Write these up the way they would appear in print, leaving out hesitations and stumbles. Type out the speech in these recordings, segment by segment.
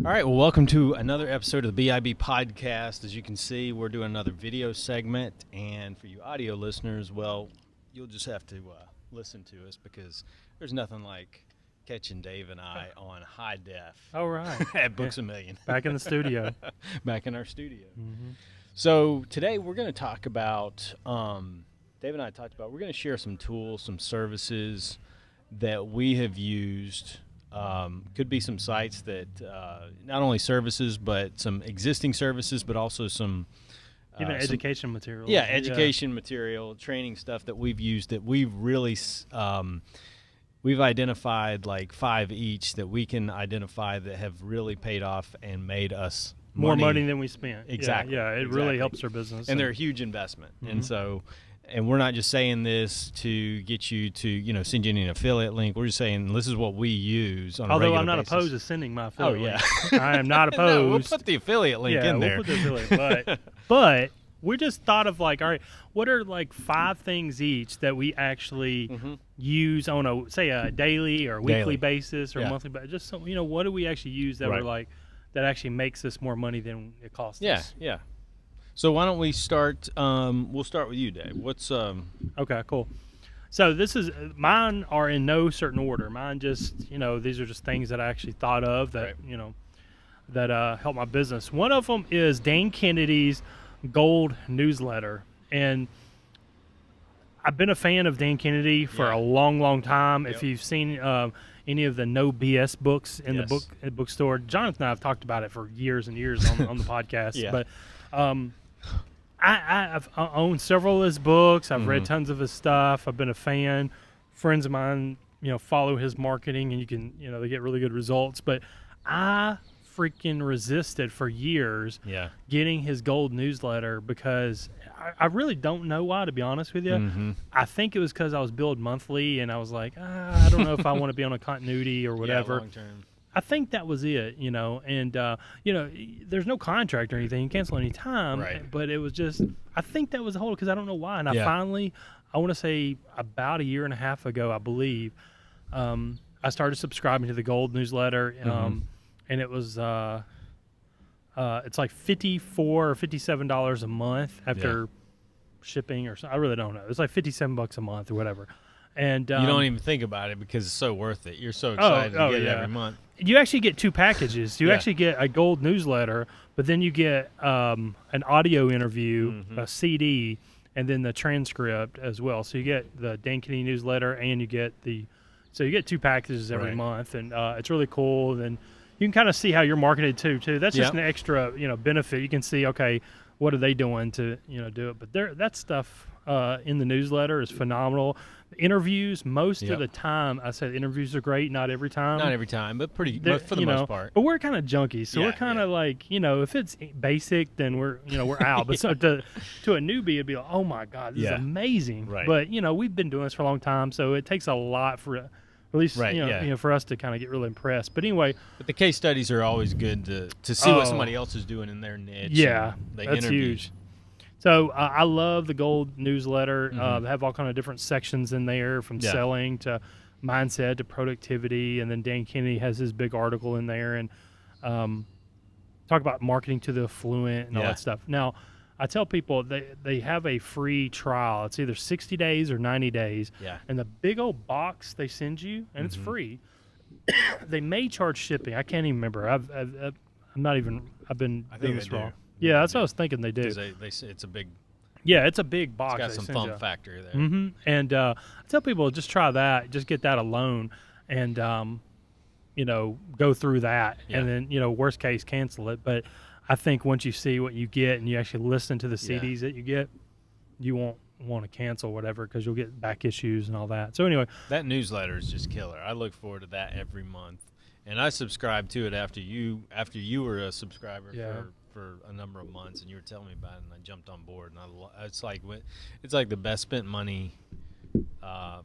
All right, well, welcome to another episode of the BIB podcast. As you can see, we're doing another video segment, and for you audio listeners, well, you'll just have to listen to us because there's nothing like catching Dave and I on high def. All right. At Books A Million. Back in the studio. Back in our studio. Mm-hmm. So today we're going to talk about, Dave and I talked about, we're going to share some tools, some services that we have used. Could be some sites that not only services, but some existing services, but also some even education material. Yeah, education material, training stuff that we've used that we've really we've identified like 5 each that we can identify that have really paid off and made us more money than we spent. Exactly. Yeah, it exactly. really helps our business. And they're a huge investment. Mm-hmm. And so. And we're not just saying this to get you to, send you an affiliate link. We're just saying this is what we use on a regular Although I'm not basis. opposed to sending my affiliate link. I am not opposed. No, we'll put the affiliate link in there. We'll put the affiliate. But we just thought of like, all right, what are like 5 things each that we actually use on a daily or weekly basis or monthly basis? Just so, what do we actually use that we're like, that actually makes us more money than it costs us? Yeah. So why don't we start? We'll start with you, Dave. What's Okay, cool. So mine are in no certain order. Mine just, these are just things that I actually thought of that, that help my business. One of them is Dan Kennedy's Gold newsletter. And I've been a fan of Dan Kennedy for a long, long time. Yep. If you've seen any of the No BS books in the bookstore, Jonathan and I have talked about it for years and years on the podcast. But I've owned several of his books. I've read tons of his stuff. I've been a fan. Friends of mine, follow his marketing, and you can, they get really good results. But I freaking resisted for years getting his Gold newsletter because I really don't know why, to be honest with you. I think it was because I was billed monthly, and I was like, I don't know if I want to be on a continuity or whatever. Long term. I think that was it, and, there's no contract or anything. You cancel any time, but it was just, I think that was the whole, because I don't know why. And I finally, I want to say about a year and a half ago, I believe, I started subscribing to the Gold newsletter, and it was, it's like $54 or $57 a month after shipping or something. I really don't know. It's like $57 a month or whatever. And you don't even think about it because it's so worth it. You're so excited to get it every month. You actually get 2 packages. You actually get a Gold newsletter, but then you get an audio interview, a CD, and then the transcript as well. So you get the Dan Kennedy newsletter, and you get 2 packages every month, and it's really cool. And you can kind of see how you're marketed too. That's just an extra benefit. You can see, okay, what are they doing to do it? But that stuff in the newsletter is phenomenal. Interviews, most of the time, I say the interviews are great. Not every time. Not every time, but for the most part. But we're kind of junkies, so we're kind of like, if it's basic, then we're out. But so to a newbie, it'd be like, oh my God, this is amazing. Right. But we've been doing this for a long time, so it takes a lot for at least for us to kind of get really impressed. But anyway, but the case studies are always good to see what somebody else is doing in their niche. Yeah, that's huge. So I love the Gold newsletter. They have all kind of different sections in there, from selling to mindset to productivity, and then Dan Kennedy has his big article in there, and talk about marketing to the affluent and all that stuff. Now, I tell people they have a free trial. It's either 60 days or 90 days. Yeah. And the big old box they send you, and it's free. They may charge shipping. I can't even remember. I've been doing this wrong. Yeah, that's what I was thinking they do. They say it's a big. Yeah, it's a big box. It's got some thumb factor there. And I tell people, just try that. Just get that alone, and go through that, and then worst case, cancel it. But I think once you see what you get and you actually listen to the CDs that you get, you won't want to cancel whatever, because you'll get back issues and all that. So anyway, that newsletter is just killer. I look forward to that every month, and I subscribed to it after you were a subscriber for a number of months, and you were telling me about it, and I jumped on board. And it's like the best spent money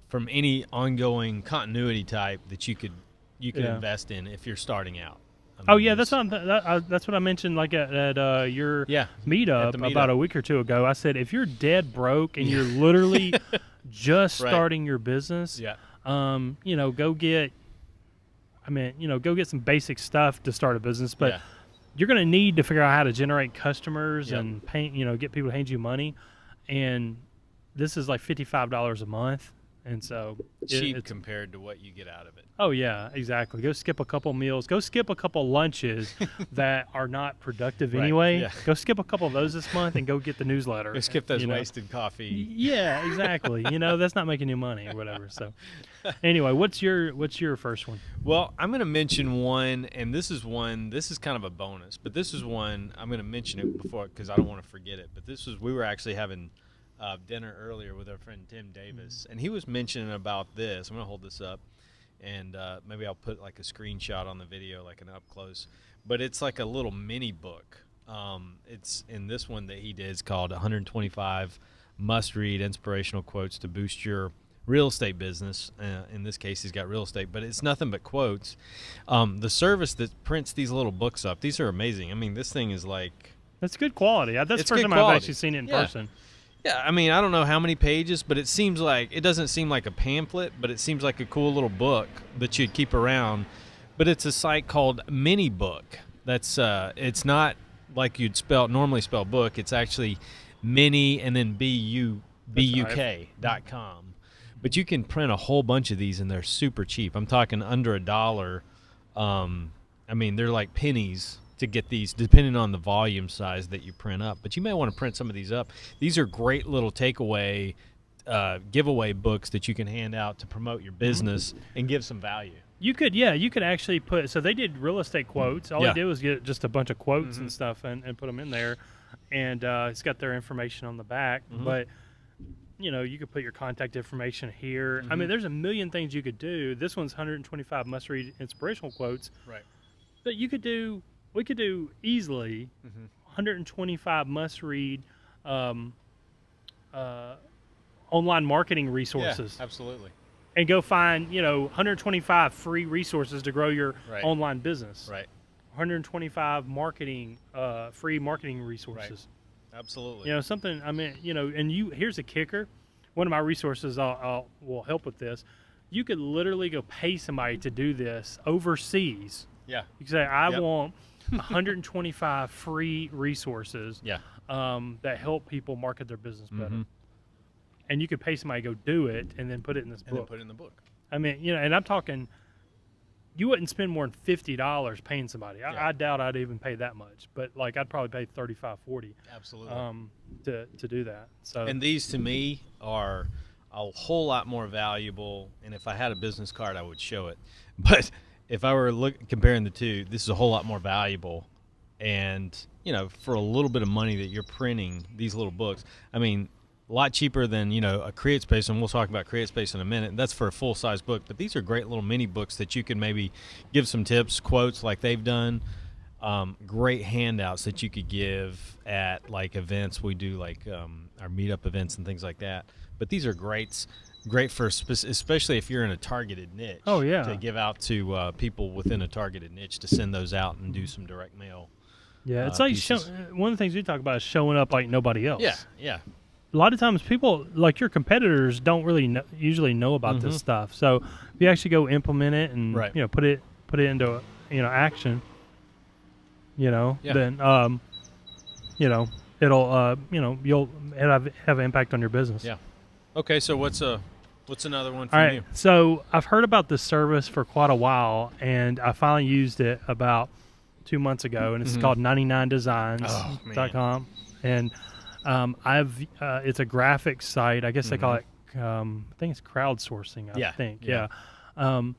from any ongoing continuity type that you could invest in if you're starting out. I mean, that's what I mentioned, like at your meetup about a week or two ago. I said, if you're dead broke and you're literally just starting your business, go get I mean, go get some basic stuff to start a business, but you're going to need to figure out how to generate customers and get people to hand you money. And this is like $55 a month. And so cheap compared to what you get out of it. Oh yeah, exactly. Go skip a couple meals. Go skip a couple lunches that are not productive anyway. Yeah. Go skip a couple of those this month and go get the newsletter. Go skip those wasted coffee. Yeah, exactly. That's not making you money or whatever. So anyway, what's your first one? Well, I'm going to mention one, and this is kind of a bonus, but this is one I'm going to mention it before because I don't want to forget it. But we were actually having dinner earlier with our friend Tim Davis, and he was mentioning about this. I'm going to hold this up, and maybe I'll put like a screenshot on the video, like an up close. But it's like a little mini book. It's in this one that he did. It's called 125 Must-Read Inspirational Quotes to Boost Your Real Estate Business. In this case, he's got real estate, but it's nothing but quotes. The service that prints these little books up, these are amazing. I mean, this thing is like... That's good quality. That's the first time I've actually seen it in person. Yeah, I mean, I don't know how many pages, but it doesn't seem like a pamphlet, but it seems like a cool little book that you'd keep around. But it's a site called MiniBook. That's it's not like you'd normally spell book. It's actually mini and then BUK.com. But you can print a whole bunch of these, and they're super cheap. I'm talking under $1. I mean, they're like pennies to get these, depending on the volume size that you print up. But you may want to print some of these up. These are great little takeaway, giveaway books that you can hand out to promote your business and give some value. You could actually put, so they did real estate quotes. All they did was get just a bunch of quotes and stuff and put them in there. And it's got their information on the back. But, you could put your contact information here. I mean, there's a million things you could do. This one's 125 must-read inspirational quotes. Right. But we could do easily 125 must-read online marketing resources. Yeah, absolutely. And go find, 125 free resources to grow your online business. Right. 125 free marketing resources. Right. Absolutely. Something, I mean, and here's a kicker. One of my resources will help with this. You could literally go pay somebody to do this overseas. Yeah. You can say, I want 125 free resources that help people market their business better. And you could pay somebody to go do it and then put it in this book. And then put it in the book. I mean, and I'm talking, you wouldn't spend more than $50 paying somebody. I doubt I'd even pay that much, but like I'd probably pay $35, $40. Absolutely. To do that. So. And these to me are a whole lot more valuable. And if I had a business card, I would show it. But if I were comparing the two, this is a whole lot more valuable. And, for a little bit of money that you're printing these little books, I mean, a lot cheaper than, a CreateSpace, and we'll talk about CreateSpace in a minute. That's for a full-size book. But these are great little mini books that you can maybe give some tips, quotes like they've done. Great handouts that you could give at, like, events. We do, like, our meetup events and things like that. But these are great for, especially if you're in a targeted niche. Oh, yeah. To give out to people within a targeted niche, to send those out and do some direct mail. Yeah, it's like one of the things we talk about is showing up like nobody else. Yeah. A lot of times people, like your competitors, don't really usually know about this stuff. So if you actually go implement it and put it into action, then it'll you'll have an impact on your business. Yeah. Okay, so what's another one for you? All right. you? So I've heard about this service for quite a while, and I finally used it about 2 months ago, and it's called 99designs.com. And it's a graphics site. I guess they call it, I think it's crowdsourcing, I think. Yeah. And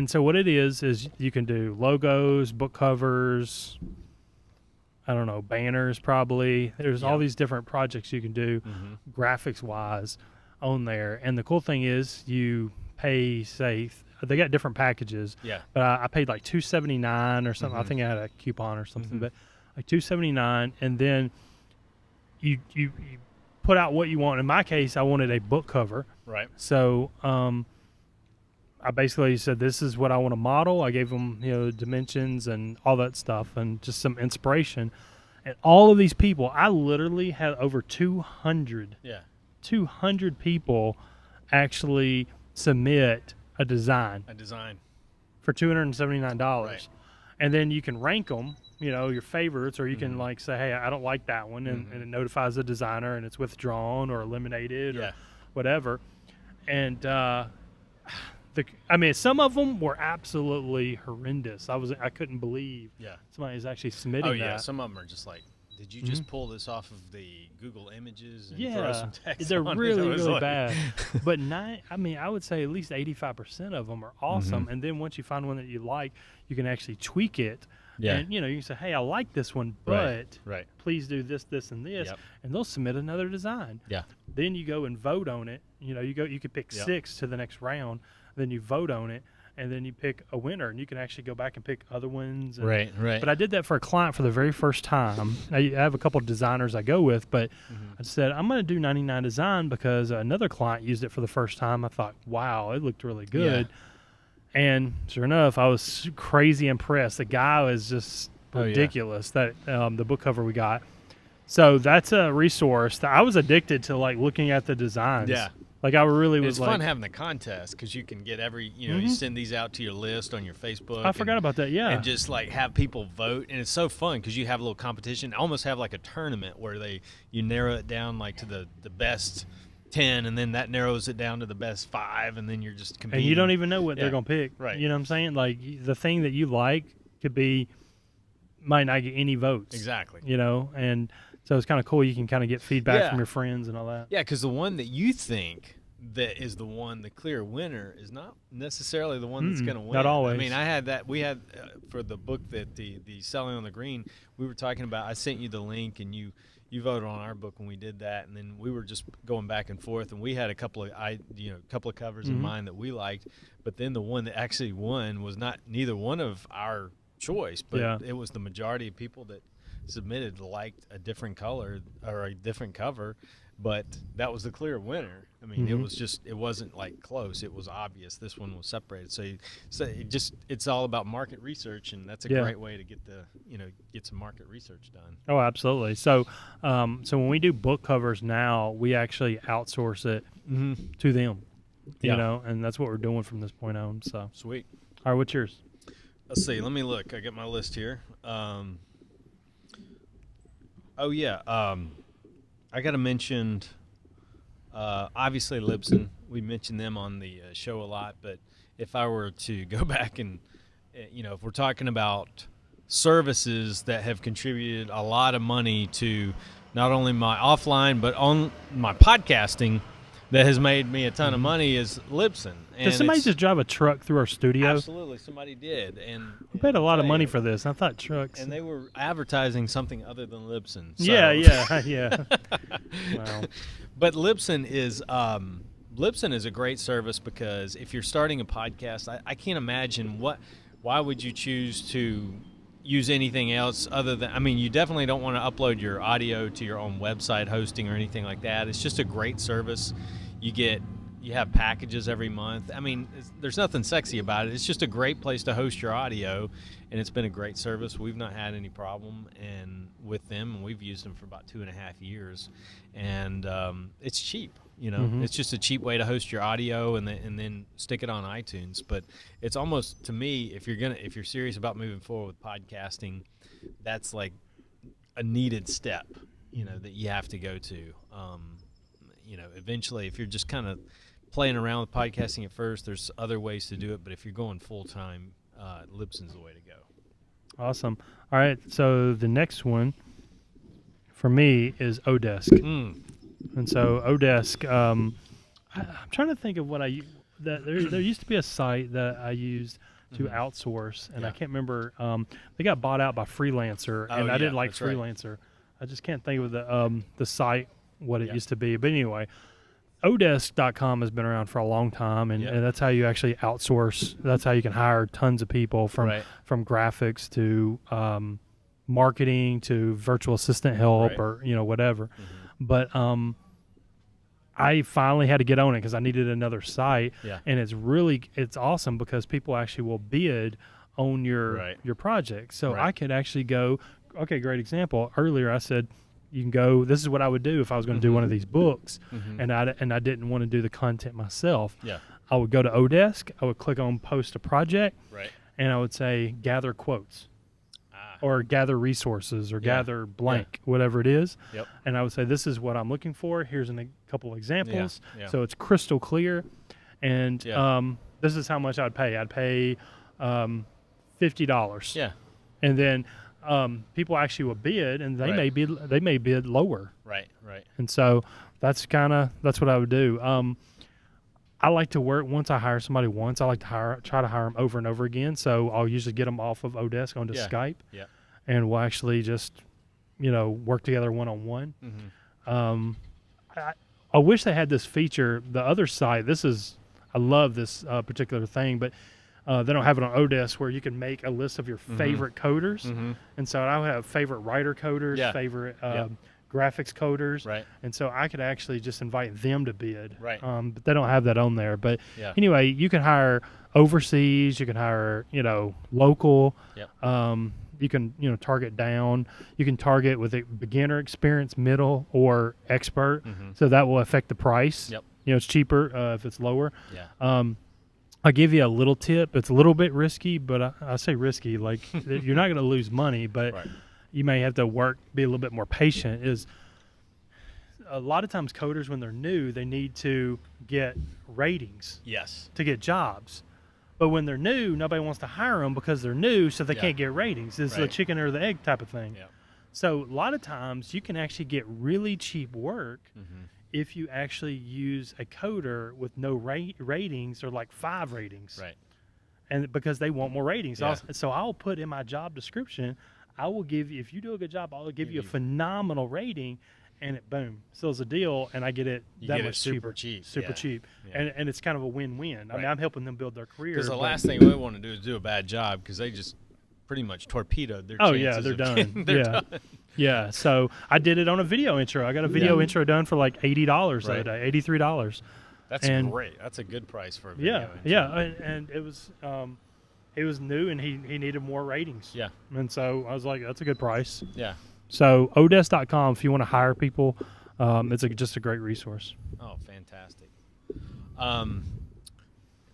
so what it is you can do logos, book covers, I don't know, banners probably. There's all these different projects you can do graphics-wise on there. And the cool thing is you pay, say, they got different packages. Yeah. But I paid like $279 or something. I think I had a coupon or something. But like $279, and then you put out what you want. In my case, I wanted a book cover. Right. So I basically said, this is what I want to model. I gave them, dimensions and all that stuff and just some inspiration. And all of these people, I literally had over 200 people actually submit a design. for $279. Right. And then you can rank them, your favorites, or you can like say, hey, I don't like that one, and it notifies the designer, and it's withdrawn or eliminated or whatever. And some of them were absolutely horrendous. I couldn't believe somebody was actually submitting that. Oh yeah, some of them are just like, did you just pull this off of the Google Images and throw some text they're on really, it? really bad. But I would say at least 85% of them are awesome. And then once you find one that you like, you can actually tweak it. Yeah. And, you can say, hey, I like this one, but right. please do this, this, and this. And they'll submit another design. Yeah. Then you go and vote on it. You could pick 6 to the next round. Then you vote on it. And then you pick a winner, and you can actually go back and pick other ones. Right. But I did that for a client for the very first time. I have a couple of designers I go with, but I said, I'm going to do 99 Design because another client used it for the first time. I thought, wow, it looked really good. Yeah. And sure enough, I was crazy impressed. The guy was just ridiculous, that the book cover we got. So that's a resource that I was addicted to, like looking at the designs. Yeah. Like I really was. It's fun having the contest because you can get you send these out to your list on your Facebook. I forgot about that. Yeah, and just like have people vote, and it's so fun because you have a little competition. Almost have like a tournament where you narrow it down like to the best 10, and then that narrows it down to the best 5, and then you're just competing. And you don't even know what they're gonna pick. Right. You know what I'm saying? Like the thing that you like might not get any votes. Exactly. And so it's kind of cool. You can kind of get feedback from your friends and all that. Yeah, because the one that you think that is the clear winner is not necessarily the one that's going to win. Not always. I mean, I had that. We had for the book that the Selling on the Green, we were talking about. I sent you the link, and you voted on our book when we did that, and then we were just going back and forth, and we had a couple of covers in mind that we liked, but then the one that actually won was neither one of our choice, but it was the majority of people that submitted liked a different color or a different cover, but that was the clear winner. I mean, it wasn't like close. It was obvious this one was separated. So it's all about market research, and that's a great way to get some market research done. Oh, absolutely. So when we do book covers now, we actually outsource it to them, and that's what we're doing from this point on. So sweet. All right, what's yours? Let's see. Let me look. I got my list here. I got to mention, obviously, Libsyn. We mentioned them on the show a lot, but if I were to go back and, if we're talking about services that have contributed a lot of money to not only my offline, but on my podcasting, that has made me a ton of money is Libsyn. Did somebody just drive a truck through our studio? Absolutely, somebody did. And we paid a lot of money for this. I thought trucks. And they were advertising something other than Libsyn. So. Yeah. Wow. But Libsyn is a great service because if you're starting a podcast, I can't imagine why would you choose to use anything else other than, you definitely don't want to upload your audio to your own website hosting or anything like that. It's just a great service. You have packages every month. There's nothing sexy about it. It's just a great place to host your audio, and it's been a great service. We've not had any problem with them, and we've used them for about 2.5 years. And it's cheap. It's just a cheap way to host your audio and then stick it on iTunes. But it's almost, to me, if you're serious about moving forward with podcasting, that's like a needed step, that you have to go to. Eventually, if you're just kind of playing around with podcasting at first, there's other ways to do it. But if you're going full time, Libsyn's the way to go. Awesome. All right. So the next one for me is Odesk. And so Odesk, I'm trying to think of what there used to be a site that I used to outsource, and I can't remember. They got bought out by Freelancer, and I didn't like Freelancer. Right. I just can't think of the site, what it used to be. But anyway, Odesk.com has been around for a long time, and that's how you actually outsource. That's how you can hire tons of people from graphics to marketing to virtual assistant help or whatever. But I finally had to get on it because I needed another site, and it's awesome because people actually will bid on your project. So I could actually go. Okay, great example. Earlier I said you can go. This is what I would do if I was going to do one of these books, and I didn't want to do the content myself. I would go to Odesk. I would click on Post a Project. Right. And I would say gather quotes. Or gather resources, or gather blank, whatever it is. Yep. And I would say, this is what I'm looking for. Here's a couple of examples. Yeah. So it's crystal clear. And this is how much I'd pay. I'd pay $50. Yeah. And then people actually will bid, and they may bid lower. Right. And so that's what I would do. I like to work, once I hire somebody once, I like to try to hire them over and over again. So I'll usually get them off of Odesk onto Skype. Yeah. And we'll actually just, work together one-on-one. Mm-hmm. I wish they had this feature. The other site, I love this particular thing, but they don't have it on Odesk, where you can make a list of your favorite coders. Mm-hmm. And so I would have favorite writer coders, favorite graphics coders. Right. And so I could actually just invite them to bid. Right. But they don't have that on there. But anyway, you can hire overseas, you can hire, local. Yep. You can, target down. You can target with a beginner experience, middle, or expert. Mm-hmm. So that will affect the price. Yep. It's cheaper if it's lower. Yeah. I'll give you a little tip. It's a little bit risky, but I say risky, like you're not going to lose money, but you may have to be a little bit more patient. Is a lot of times coders, when they're new, they need to get ratings. Yes. To get jobs. But when they're new, nobody wants to hire them because they're new, so they can't get ratings. It's the chicken or the egg type of thing. Yeah. So a lot of times you can actually get really cheap work Mm-hmm. if you actually use a coder with no ratings, or like 5 ratings. Right. And because they want more ratings. Yeah. So I'll put in my job description, I will give you, if you do a good job, I'll give you a phenomenal rating, and it seals a deal, and I get it much super cheap. Super cheap. Yeah. And it's kind of a win-win. I mean, I'm helping them build their career. Because the last thing we want to do is do a bad job, because they just pretty much torpedoed their chances. Oh, yeah, they're done. Done. Yeah, so I did it on a video intro. I got a video intro done for like $80 the other day, $83. That's great. That's a good price for a video intro. Yeah, and it was new, and he needed more ratings. Yeah. And so I was like, that's a good price. Yeah. So Odesk.com, if you want to hire people, it's just a great resource. Oh, fantastic.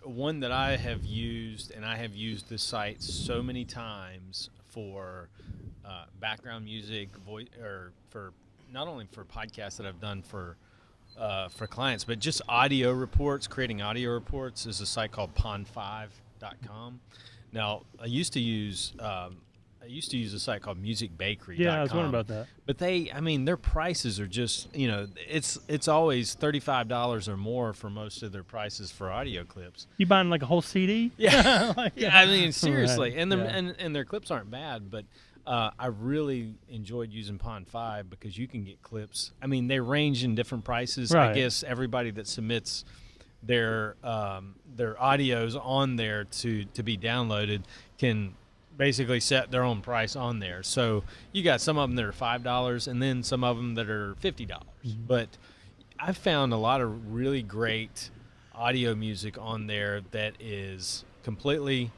One that I have used, and I have used this site so many times for background music, voice, or for not only for podcasts that I've done for clients, but just audio reports, creating audio reports, is a site called pond5.com. Now, I used to use a site called musicbakery.com. Yeah, I was wondering about that. But their prices are just, it's always $35 or more for most of their prices for audio clips. You buying like a whole CD? Yeah. Yeah, I mean, seriously. Right. And their clips aren't bad, but I really enjoyed using Pond 5 because you can get clips. I mean, they range in different prices. Right. I guess everybody that submits their audios on there to be downloaded can basically set their own price on there. So you got some of them that are $5 and then some of them that are $50. Mm-hmm. But I found a lot of really great audio music on there that is completely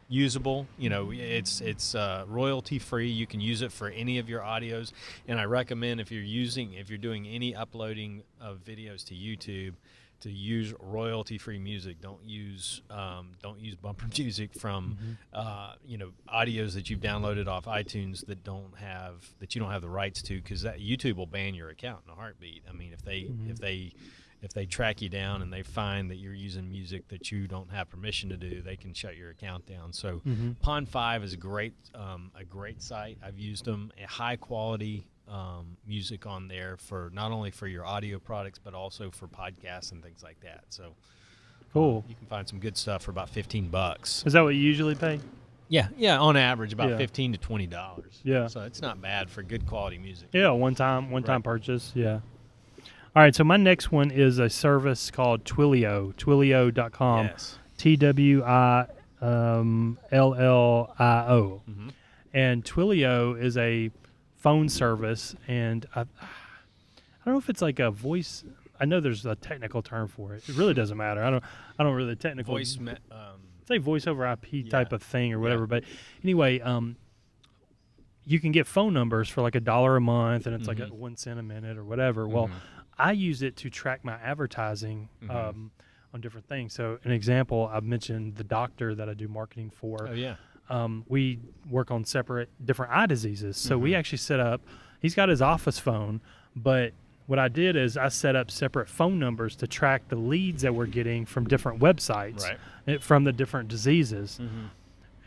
usable. It's royalty free. You can use it for any of your audios, and I recommend if you're doing any uploading of videos to YouTube, to use royalty-free music. Don't use bumper music from audios that you've downloaded off iTunes that you don't have the rights to, because that YouTube will ban your account in a heartbeat. I mean, if they track you down and they find that you're using music that you don't have permission to do, they can shut your account down. So Pond 5 is a great site. I've used them, a high quality music on there for not only for your audio products but also for podcasts and things like that. So cool. You can find some good stuff for about $15. Is that what you usually pay? Yeah, on average about $15 to $20. Yeah. So it's not bad for good quality music. Yeah, one time purchase. Yeah. All right, so my next one is a service called Twilio, twilio.com. Yes. TWILLIO. Mm-hmm. And Twilio is a phone service, and I don't know if it's like a voice. I know there's a technical term for it. It really doesn't matter. I don't really technical. Say voice over IP type of thing or whatever. But anyway, you can get phone numbers for like $1 a month, and it's like 1 cent a minute or whatever. Well, I use it to track my advertising on different things. So an example, I've mentioned the doctor that I do marketing for. Oh yeah. We work on different eye diseases. So we actually set up, he's got his office phone, but what I did is I set up separate phone numbers to track the leads that we're getting from different websites from the different diseases.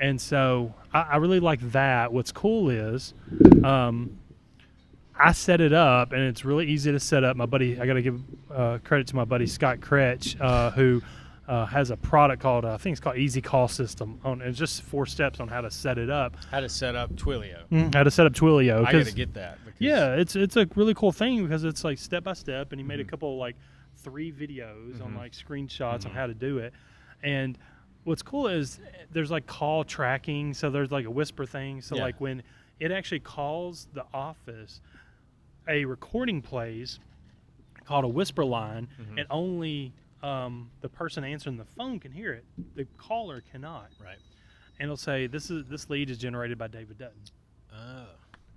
And so I really like that. What's cool is I set it up, and it's really easy to set up. My buddy, I got to give credit to my buddy Scott Kretsch, who has a product called, I think it's called Easy Call System. It's just 4 steps on how to set it up. How to set up Twilio. How to set up Twilio. I got to get that. Yeah, it's a really cool thing because it's like step by step, and he made a couple like 3 videos on like screenshots on how to do it. And what's cool is there's like call tracking, so there's like a whisper thing. So like when it actually calls the office, a recording plays called a whisper line, and only the person answering the phone can hear it. The caller cannot. Right. And it'll say this lead is generated by David Dutton. Oh.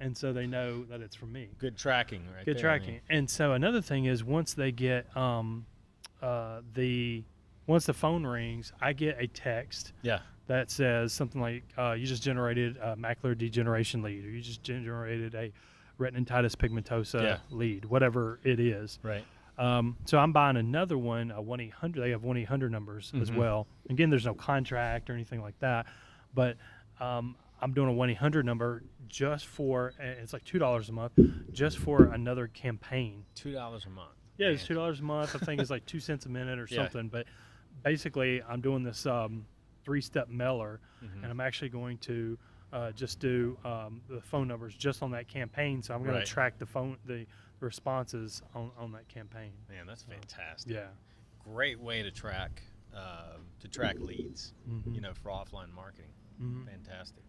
And so they know that it's from me. Good tracking, right? Good tracking. I mean. And so another thing is once they get once the phone rings, I get a text. Yeah. That says something like, you just generated a macular degeneration lead, or you just generated a retinitis pigmentosa lead, whatever it is. Right. So I'm buying another one, a 1-800. They have 1-800 numbers as well. Again, there's no contract or anything like that, but I'm doing a 1-800 number just for, it's like $2 a month, just for another campaign. $2 a month. Yeah, it's $2 a month. I think it's like 2 cents a minute or something. But basically, I'm doing this 3-step mailer, and I'm actually going to just do the phone numbers just on that campaign. So I'm going to track the responses on that campaign. Man, that's fantastic. Yeah, great way to track leads. You know, for offline marketing. Fantastic.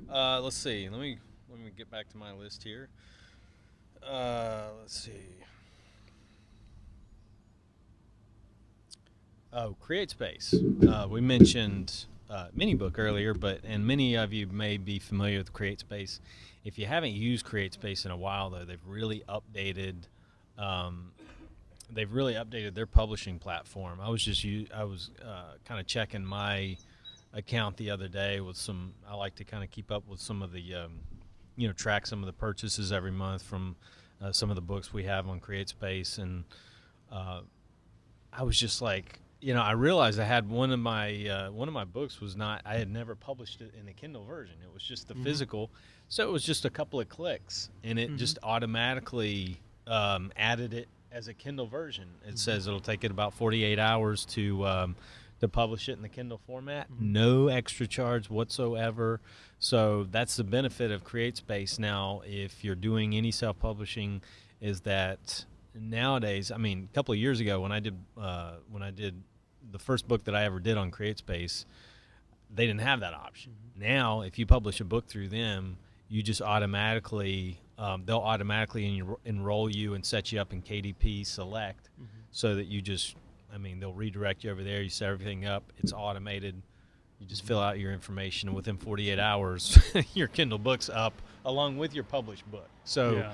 Let's see. Let me get back to my list here. Let's see. Oh, CreateSpace. We mentioned MiniBook earlier, and many of you may be familiar with CreateSpace. If you haven't used CreateSpace in a while, though, they've really updated their publishing platform. I was kind of checking my account the other day with some. I like to kind of keep up with some of the, track some of the purchases every month from some of the books we have on CreateSpace, and I was just like, I realized I had one of my books was not. I had never published it in the Kindle version. It was just the physical, so it was just a couple of clicks, and it just automatically added it as a Kindle version. It says it'll take it about 48 hours to publish it in the Kindle format. No extra charge whatsoever. So that's the benefit of CreateSpace now. If you're doing any self-publishing, is that nowadays, I mean, a couple of years ago when I did the first book that I ever did on CreateSpace, they didn't have that option. Now, if you publish a book through them, you just automatically, they'll automatically enroll you and set you up in KDP Select, so that you just, they'll redirect you over there. You set everything up. It's automated. You just fill out your information, and within 48 hours, your Kindle book's up along with your published book. So,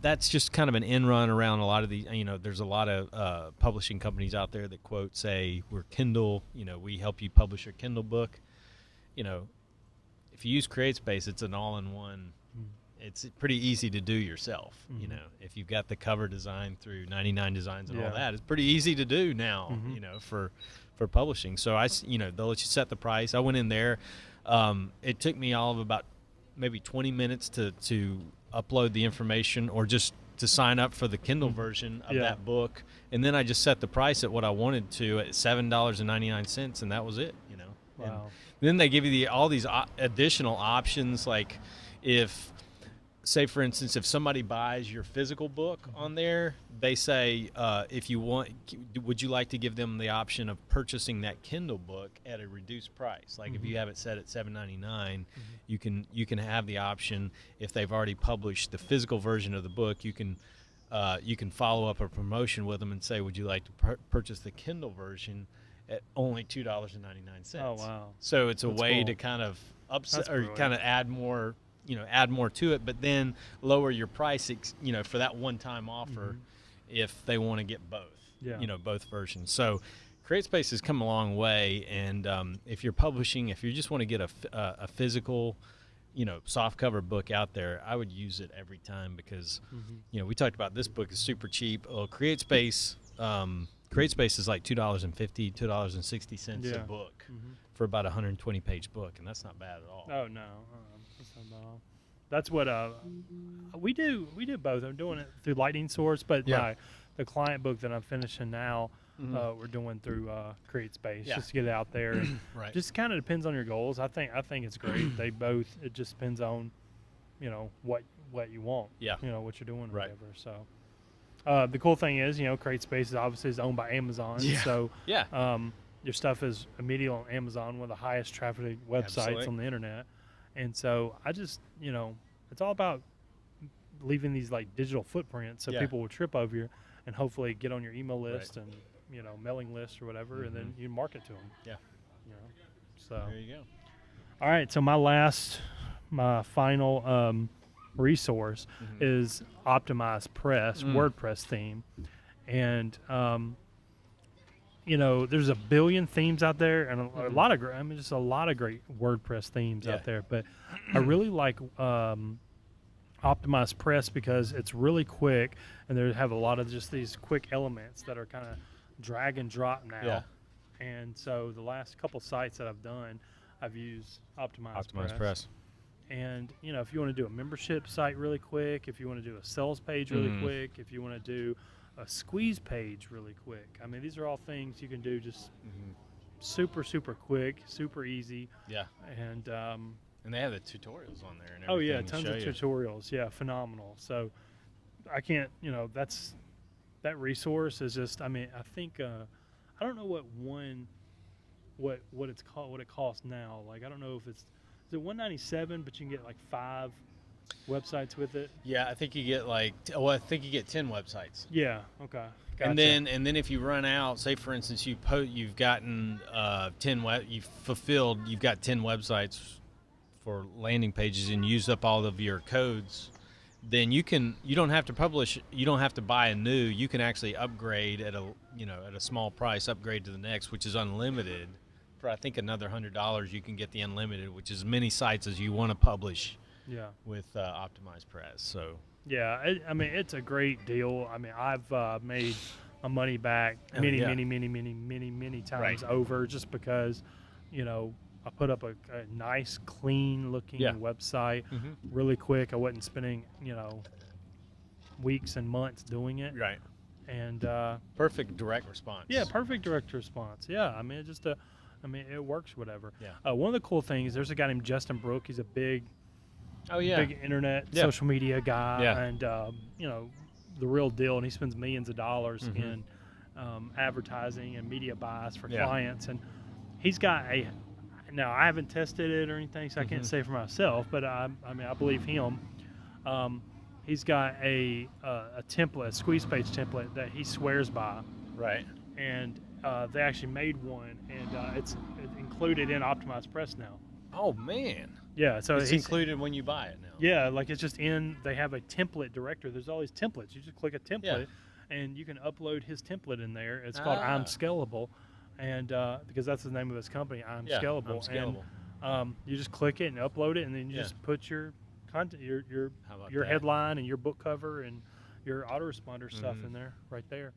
that's just kind of an end run around a lot of the, there's a lot of publishing companies out there that quote, say, we're Kindle, we help you publish your Kindle book. If you use CreateSpace, it's an all-in-one. It's pretty easy to do yourself. If you've got the cover design through 99 Designs and all that, it's pretty easy to do now, for publishing. So they'll let you set the price. I went in there. It took me all of about maybe 20 minutes to upload the information, or just to sign up for the Kindle version of that book, and then I just set the price at what I wanted to at $7.99, and that was it. Wow. And then they give you all these additional options, like if, say for instance, if somebody buys your physical book on there, they say, if you want, would you like to give them the option of purchasing that Kindle book at a reduced price? Like if you have it set at $7.99, you can have the option. If they've already published the physical version of the book, you can follow up a promotion with them and say, would you like to purchase the Kindle version at only $2.99? Oh wow! So it's a way to kind of kind of add more. Add more to it, but then lower your price, for that one-time offer, if they want to get both. both versions. So CreateSpace has come a long way, and if you're publishing, if you just want to get a physical, soft cover book out there, I would use it every time because, we talked about this book is super cheap. Well, CreateSpace is like $2.50, $2.60 a book for about a 120-page book, and that's not bad at all. Oh no, that's not bad at all. That's what we do. We do both. I'm doing it through Lightning Source, but the client book that I'm finishing now, we're doing through CreateSpace just to get it out there. And just kind of depends on your goals. I think it's great. They both. It just depends on, what you want. Yeah. What you're doing or whatever. So. The cool thing is, CreateSpace is owned by Amazon. Yeah. So your stuff is immediately on Amazon, one of the highest traffic websites on the internet. And so I just, it's all about leaving these like digital footprints so people will trip over you and hopefully get on your email list and, mailing list or whatever, and then you market to them. Yeah. So there you go. All right. So my final resource is Optimize Press WordPress theme, and there's a billion themes out there, and a lot of just a lot of great WordPress themes out there. But I really like Optimize Press because it's really quick, and they have a lot of just these quick elements that are kind of drag and drop now. Yeah. And so the last couple sites that I've done, I've used Optimize Press. And, if you want to do a membership site really quick, if you want to do a sales page really quick, if you want to do a squeeze page really quick. I mean, these are all things you can do just super, super quick, super easy. Yeah. And they have the tutorials on there and everything. Tons of tutorials. Yeah, phenomenal. So I can't, that resource is just, I think, I don't know what it's called, what it costs now. Like, I don't know if it's, is it $197, but you can get like 5 websites with it? Yeah, I think you get I think you get 10 websites. Yeah. Okay. Gotcha. And then if you run out, say for instance you've gotten 10 you've got 10 websites for landing pages and used up all of your codes, then you don't have to publish, you don't have to buy a new, you can actually upgrade at a small price, upgrade to the next, which is unlimited. For I think another $100 you can get the unlimited, which is as many sites as you want to publish. Yeah. With Optimize Press. So yeah, it's a great deal. I've made my money back many times over just because, I put up a nice, clean looking website really quick. I wasn't spending, weeks and months doing it. Right. And perfect direct response. Yeah, perfect direct response. Yeah, it works, whatever. Yeah. One of the cool things, there's a guy named Justin Brook. He's a big internet social media guy, and the real deal. And he spends millions of dollars in advertising and media buys for clients. And he's got now I haven't tested it or anything, so I can't say for myself, but I believe him. He's got a template, a squeeze page template that he swears by. Right. And they actually made one, and it's included in Optimize Press now. Oh man. Yeah, so it's included when you buy it now. Yeah, like it's just they have a template director. There's all these templates. You just click a template, and you can upload his template in there. It's called I'm Scalable, and because that's the name of his company, I'm Scalable. I'm Scalable. And you just click it and upload it, and then you just put your content, your headline and your book cover and your autoresponder stuff in there, right there.